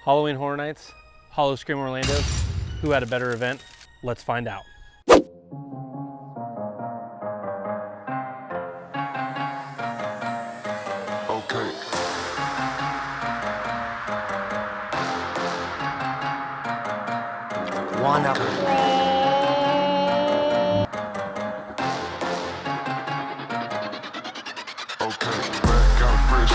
Halloween Horror Nights, Howl O Scream Orlando, who had a better event? Let's find out. Okay. One of them.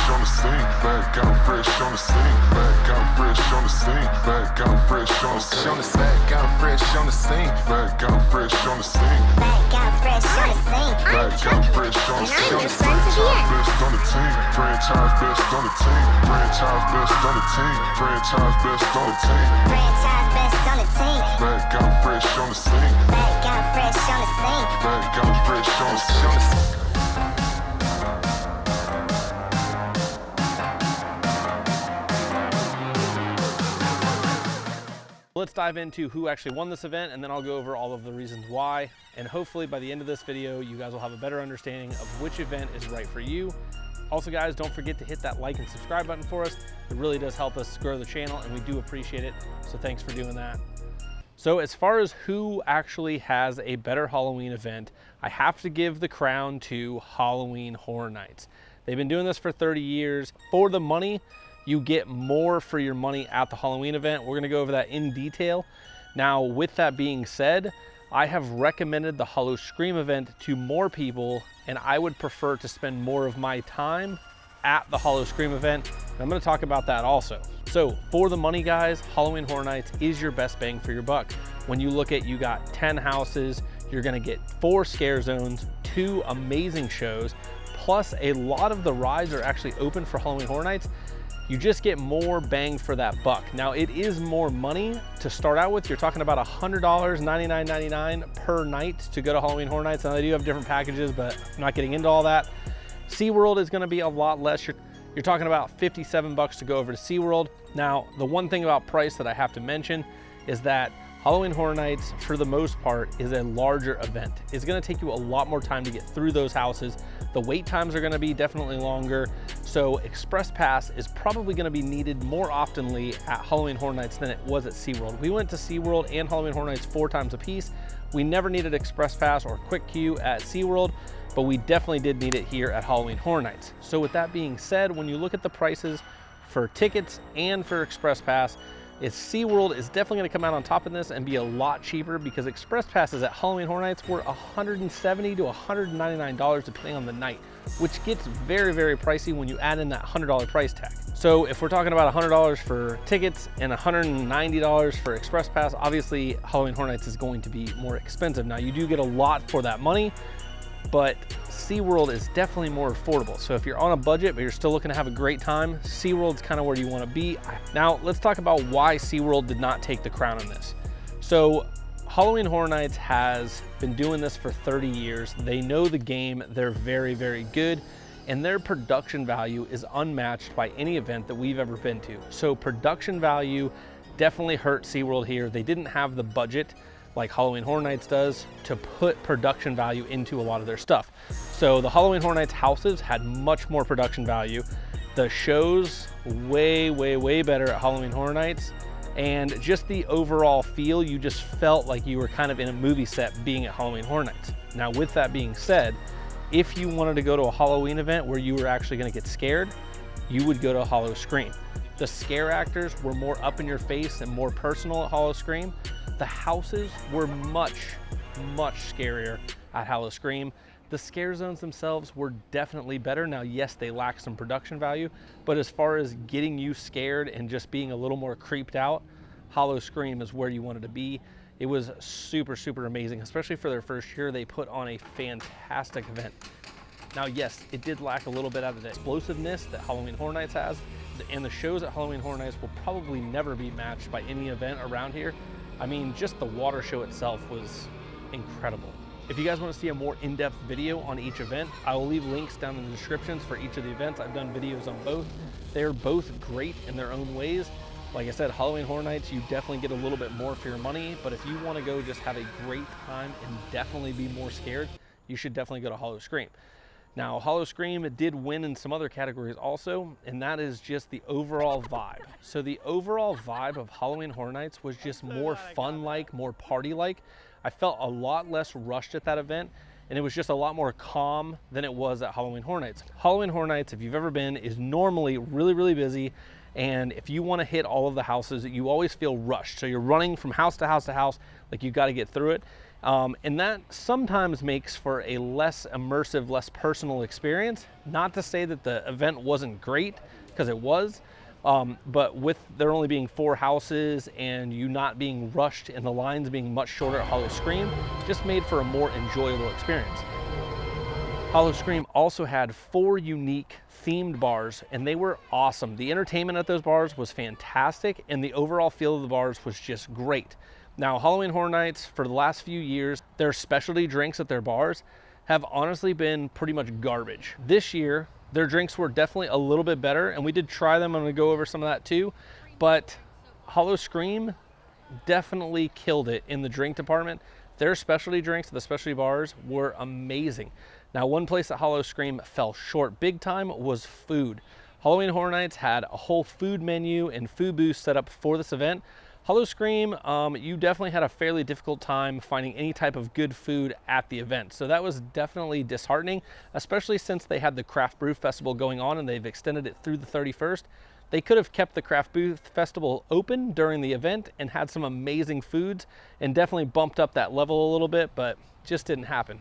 On the scene, back out fresh on the scene, back out fresh on the scene, back out fresh on the scene, back out fresh on the scene, back out fresh on the scene, back out fresh on the scene, back out fresh on the scene, best on the team, franchise best on the team, franchise best on the team, franchise best on the team, franchise best on the team, back out fresh on the scene, back out fresh on the scene, back out fresh on the scene. Let's dive into who actually won this event, and then I'll go over all of the reasons why. And hopefully by the end of this video, you guys will have a better understanding of which event is right for you. Also guys, don't forget to hit that like and subscribe button for us. It really does help us grow the channel and we do appreciate it. So thanks for doing that. So as far as who actually has a better Halloween event, I have to give the crown to Halloween Horror Nights. They've been doing this for 30 years. For the money, you get more for your money at the Halloween event. We're gonna go over that in detail. Now, with that being said, I have recommended the Howl O Scream event to more people, and I would prefer to spend more of my time at the Howl O Scream event. And I'm gonna talk about that also. So for the money guys, Halloween Horror Nights is your best bang for your buck. When you look at, you got 10 houses, you're gonna get 4 scare zones, 2 amazing shows, plus a lot of the rides are actually open for Halloween Horror Nights. You just get more bang for that buck. Now it is more money to start out with. You're talking about $100, $99.99 per night to go to Halloween Horror Nights. Now they do have different packages, but I'm not getting into all that. Seaworld is gonna be a lot less. You're talking about 57 bucks to go over to Seaworld. Now, the one thing about price that I have to mention is that Halloween Horror Nights, for the most part, is a larger event. It's gonna take you a lot more time to get through those houses. The wait times are gonna be definitely longer. So Express Pass is probably gonna be needed more oftenly at Halloween Horror Nights than it was at SeaWorld. We went to SeaWorld and Halloween Horror Nights 4 times a piece. We never needed Express Pass or Quick Queue at SeaWorld, but we definitely did need it here at Halloween Horror Nights. So with that being said, when you look at the prices for tickets and for Express Pass, SeaWorld is definitely gonna come out on top of this and be a lot cheaper because Express Passes at Halloween Horror Nights were $170 to $199 depending on the night, which gets very, very pricey when you add in that $100 price tag. So if we're talking about $100 for tickets and $190 for Express Pass, obviously Halloween Horror Nights is going to be more expensive. Now you do get a lot for that money, but SeaWorld is definitely more affordable. So if you're on a budget, but you're still looking to have a great time, SeaWorld's kind of where you want to be. Now, let's talk about why SeaWorld did not take the crown on this. So Halloween Horror Nights has been doing this for 30 years. They know the game. They're very, very good. And their production value is unmatched by any event that we've ever been to. So production value definitely hurt SeaWorld here. They didn't have the budget like Halloween Horror Nights does to put production value into a lot of their stuff. So the Halloween Horror Nights houses had much more production value. The shows way, way, way better at Halloween Horror Nights. And just the overall feel, you just felt like you were kind of in a movie set being at Halloween Horror Nights. Now with that being said, if you wanted to go to a Halloween event where you were actually gonna get scared, you would go to Howl O Scream. The scare actors were more up in your face and more personal at Howl O Scream. The houses were much, much scarier at Howl O Scream. The scare zones themselves were definitely better. Now, yes, they lack some production value, but as far as getting you scared and just being a little more creeped out, Howl O Scream is where you wanted to be. It was super, super amazing, especially for their first year. They put on a fantastic event. Now, yes, it did lack a little bit out of the explosiveness that Halloween Horror Nights has, and the shows at Halloween Horror Nights will probably never be matched by any event around here. I mean, just the water show itself was incredible. If you guys want to see a more in-depth video on each event, I will leave links down in the descriptions for each of the events. I've done videos on both. They are both great in their own ways. Like I said, Halloween Horror Nights, you definitely get a little bit more for your money, but if you want to go just have a great time and definitely be more scared, you should definitely go to Howl O Scream. Now, Hollow Scream did win in some other categories also, and that is just the overall vibe. So the overall vibe of Halloween Horror Nights was just more fun-like, more party-like. I felt a lot less rushed at that event, and it was just a lot more calm than it was at Halloween Horror Nights. Halloween Horror Nights, if you've ever been, is normally really, really busy, and if you want to hit all of the houses, you always feel rushed. So you're running from house to house to house, like you've got to get through it. And that sometimes makes for a less immersive, less personal experience. Not to say that the event wasn't great, because it was, but with there only being 4 houses and you not being rushed and the lines being much shorter at Hollow Scream, just made for a more enjoyable experience. Hollow Scream also had 4 unique themed bars, and they were awesome. The entertainment at those bars was fantastic, and the overall feel of the bars was just great. Now, Halloween Horror Nights, for the last few years, their specialty drinks at their bars have honestly been pretty much garbage. This year, their drinks were definitely a little bit better, and we did try them. I'm gonna go over some of that too, but Hollow Scream definitely killed it in the drink department. Their specialty drinks at the specialty bars were amazing. Now, one place that Hollow Scream fell short big time was food. Halloween Horror Nights had a whole food menu and food booth set up for this event. Hollow Scream, you definitely had a fairly difficult time finding any type of good food at the event. So that was definitely disheartening, especially since they had the Craft Brew Festival going on and they've extended it through the 31st. They could have kept the Craft Brew Festival open during the event and had some amazing foods and definitely bumped up that level a little bit, but just didn't happen.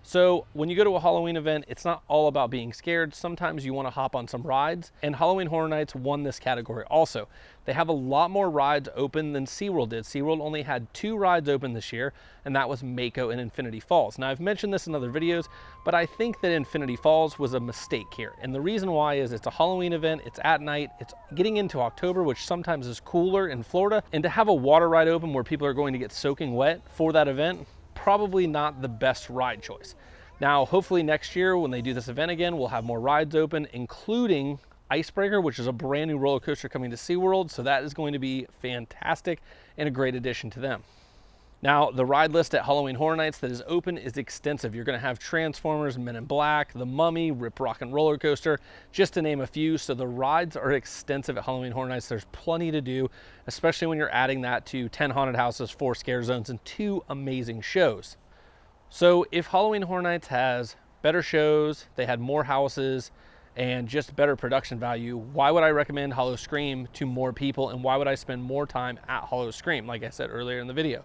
So when you go to a Halloween event, it's not all about being scared. Sometimes you want to hop on some rides, and Halloween Horror Nights won this category also. They have a lot more rides open than Seaworld did. Seaworld only had 2 rides open this year, and that was Mako and Infinity Falls. Now, I've mentioned this in other videos, but I think that Infinity Falls was a mistake here. And the reason why is it's a Halloween event, it's at night, it's getting into October, which sometimes is cooler in Florida, and to have a water ride open where people are going to get soaking wet for that event, probably not the best ride choice. Now, hopefully next year when they do this event again, we'll have more rides open, including Icebreaker, which is a brand new roller coaster coming to SeaWorld. So that is going to be fantastic and a great addition to them. Now, the ride list at Halloween Horror Nights that is open is extensive. You're going to have Transformers, Men in Black, The Mummy, Rip Rockin' Roller Coaster, just to name a few. So the rides are extensive at Halloween Horror Nights. There's plenty to do, especially when you're adding that to 10 haunted houses, 4 scare zones, and 2 amazing shows. So if Halloween Horror Nights has better shows, they had more houses, and just better production value, why would I recommend Hollow Scream to more people, and why would I spend more time at Hollow Scream, like I said earlier in the video?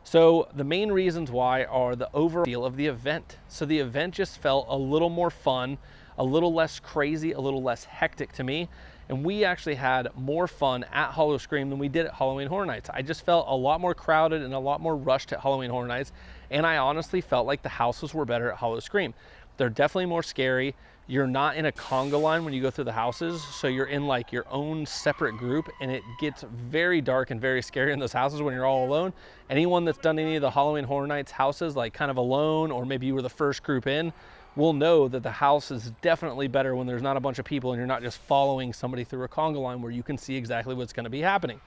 So the main reasons why are the overall feel of the event. So the event just felt a little more fun, a little less crazy, a little less hectic to me. And we actually had more fun at Hollow Scream than we did at Halloween Horror Nights. I just felt a lot more crowded and a lot more rushed at Halloween Horror Nights. And I honestly felt like the houses were better at Hollow Scream. They're definitely more scary. You're not in a conga line when you go through the houses, so you're in like your own separate group, and it gets very dark and very scary in those houses when you're all alone. Anyone that's done any of the Halloween Horror Nights houses, like kind of alone, or maybe you were the first group in, will know that the house is definitely better when there's not a bunch of people and you're not just following somebody through a conga line where you can see exactly what's going to be happening.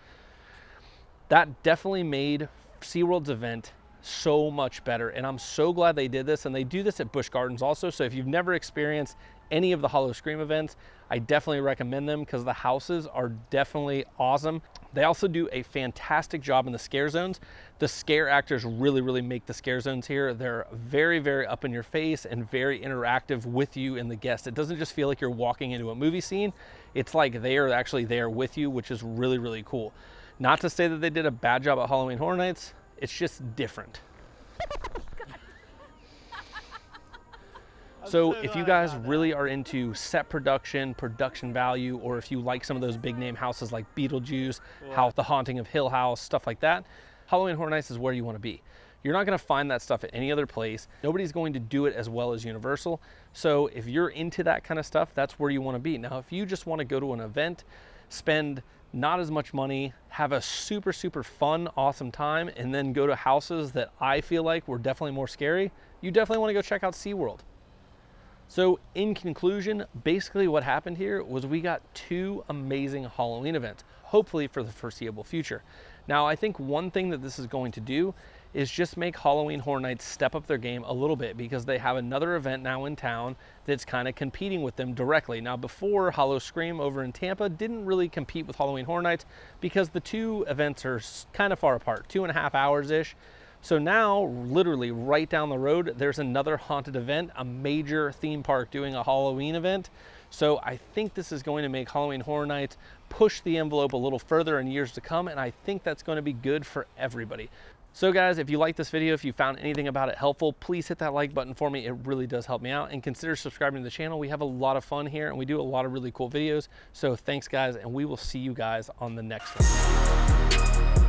That definitely made SeaWorld's event so much better, and I'm so glad they did this. And they do this at Busch Gardens also, so if you've never experienced any of the Hollow Scream events, I definitely recommend them because the houses are definitely awesome. They also do a fantastic job in the scare zones. The scare actors really make the scare zones here. They're very up in your face and very interactive with you and the guest. It doesn't just feel like you're walking into a movie scene. It's like they are actually there with you, which is really cool. Not to say that they did a bad job at Halloween Horror Nights, it's just different. So if you guys really are into set production value, or if you like some of those big name houses like Beetlejuice, The Haunting of Hill House, stuff like that, Halloween Horror Nights is where you want to be. You're not going to find that stuff at any other place. Nobody's going to do it as well as Universal. So if you're into that kind of stuff, that's where you want to be. Now, if you just want to go to an event, spend not as much money, have a super fun, awesome time, and then go to houses that I feel like were definitely more scary, you definitely want to go check out SeaWorld. So in conclusion, basically what happened here was we got 2 amazing Halloween events, hopefully for the foreseeable future. Now, I think one thing that this is going to do is just make Halloween Horror Nights step up their game a little bit, because they have another event now in town that's kind of competing with them directly. Now, before, Howl O Scream over in Tampa didn't really compete with Halloween Horror Nights because the two events are kind of far apart, 2.5 hours-ish. So now, literally right down the road, there's another haunted event, a major theme park doing a Halloween event. So I think this is going to make Halloween Horror Nights push the envelope a little further in years to come, and I think that's going to be good for everybody. So guys, if you like this video, if you found anything about it helpful, please hit that like button for me. It really does help me out, and consider subscribing to the channel. We have a lot of fun here and we do a lot of really cool videos. So thanks guys, and we will see you guys on the next one.